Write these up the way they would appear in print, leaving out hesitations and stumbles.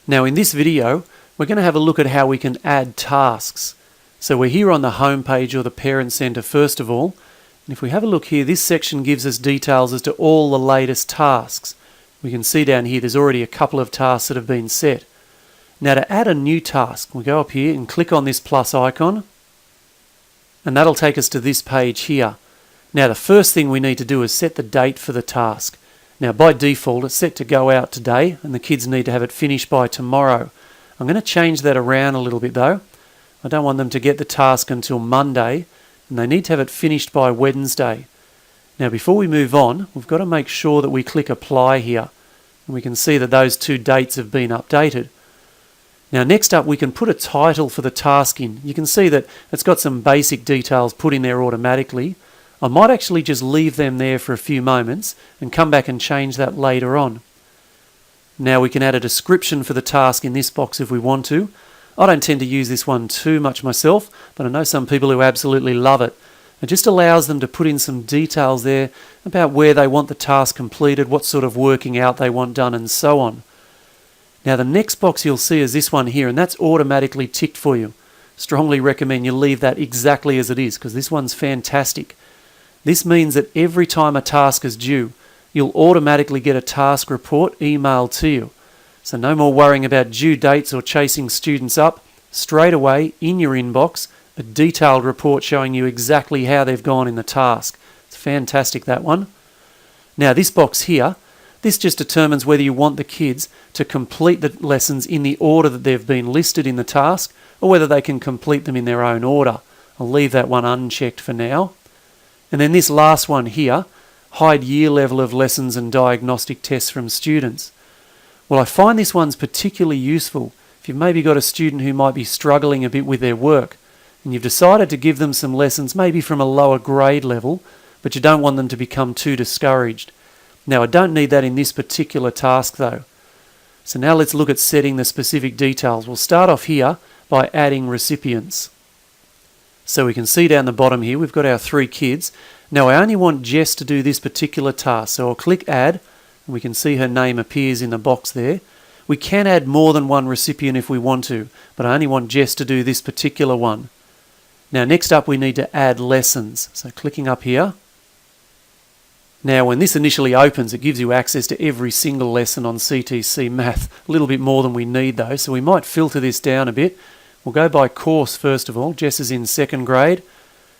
Now in this video, we're going to have a look at how we can add tasks. So we're here on the home page or the Parent Centre first of all. And if we have a look here, this section gives us details as to all the latest tasks. We can see down here there's already a couple of tasks that have been set. Now to add a new task, we go up here and click on this plus icon. And that'll take us to this page here. Now the first thing we need to do is set the date for the task. Now by default it's set to go out today and the kids need to have it finished by tomorrow. I'm going to change that around a little bit though. I don't want them to get the task until Monday and they need to have it finished by Wednesday. Now before we move on, we've got to make sure that we click apply here. And we can see that those two dates have been updated. Now next up we can put a title for the task in. You can see that it's got some basic details put in there automatically. I might actually just leave them there for a few moments and come back and change that later on. Now we can add a description for the task in this box if we want to. I don't tend to use this one too much myself, but I know some people who absolutely love it. It just allows them to put in some details there about where they want the task completed, what sort of working out they want done and so on. Now the next box you'll see is this one here, and that's automatically ticked for you. Strongly recommend you leave that exactly as it is because this one's fantastic. This means that every time a task is due, you'll automatically get a task report emailed to you. So no more worrying about due dates or chasing students up. Straight away, in your inbox, a detailed report showing you exactly how they've gone in the task. It's fantastic, that one. Now this box here, this just determines whether you want the kids to complete the lessons in the order that they've been listed in the task or whether they can complete them in their own order. I'll leave that one unchecked for now. And then this last one here, hide year level of lessons and diagnostic tests from students. Well, I find this one's particularly useful if you've maybe got a student who might be struggling a bit with their work and you've decided to give them some lessons maybe from a lower grade level, but you don't want them to become too discouraged. Now, I don't need that in this particular task though. So now let's look at setting the specific details. We'll start off here by adding recipients. So we can see down the bottom here, we've got our 3 kids. Now I only want Jess to do this particular task. So I'll click add, and we can see her name appears in the box there. We can add more than one recipient if we want to, but I only want Jess to do this particular one. Now next up we need to add lessons. So clicking up here. Now when this initially opens, it gives you access to every single lesson on CTCMath. A little bit more than we need though, so we might filter this down a bit. We'll go by course first of all. Jess is in 2nd grade.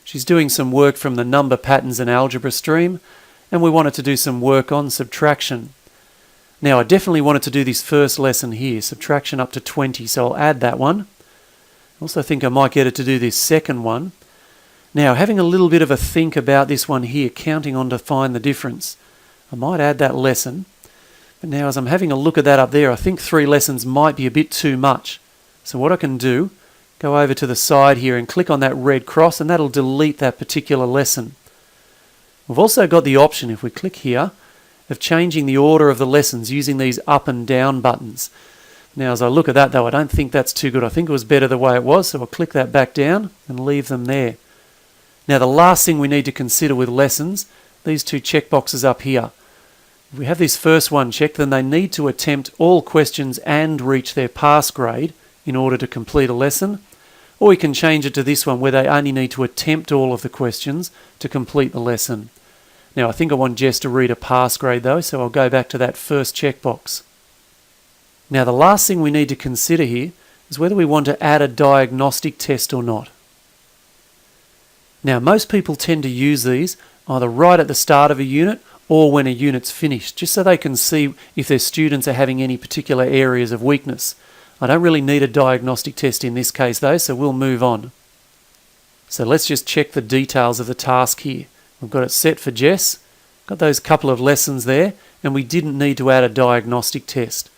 She's doing some work from the number patterns and algebra stream, and we wanted to do some work on subtraction. Now I definitely wanted to do this first lesson here, subtraction up to 20, so I'll add that one. I also think I might get her to do this second one. Now having a little bit of a think about this one here, counting on to find the difference. I might add that lesson, but now as I'm having a look at that up there, I think 3 lessons might be a bit too much. So what I can do, go over to the side here and click on that red cross and that'll delete that particular lesson. We've also got the option, if we click here, of changing the order of the lessons using these up and down buttons. Now as I look at that though, I don't think that's too good. I think it was better the way it was, so I'll click that back down and leave them there. Now the last thing we need to consider with lessons, these 2 checkboxes up here. If we have this first one checked, then they need to attempt all questions and reach their pass grade in order to complete a lesson, or we can change it to this one where they only need to attempt all of the questions to complete the lesson. Now I think I want Jess to read a pass grade though, so I'll go back to that first checkbox. Now the last thing we need to consider here is whether we want to add a diagnostic test or not. Now most people tend to use these either right at the start of a unit or when a unit's finished, just so they can see if their students are having any particular areas of weakness. I don't really need a diagnostic test in this case though, so we'll move on. So let's just check the details of the task here. We've got it set for Jess, got those couple of lessons there, and we didn't need to add a diagnostic test.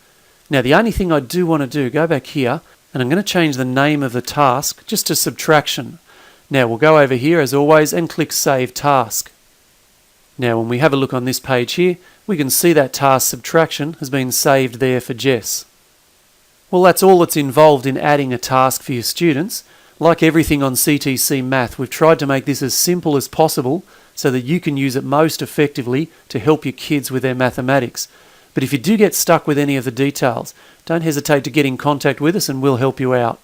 Now the only thing I do want to do, go back here, and I'm going to change the name of the task just to subtraction. Now we'll go over here as always and click Save Task. Now when we have a look on this page here, we can see that task subtraction has been saved there for Jess. Well, that's all that's involved in adding a task for your students. Like everything on CTCMath, we've tried to make this as simple as possible so that you can use it most effectively to help your kids with their mathematics. But if you do get stuck with any of the details, don't hesitate to get in contact with us and we'll help you out.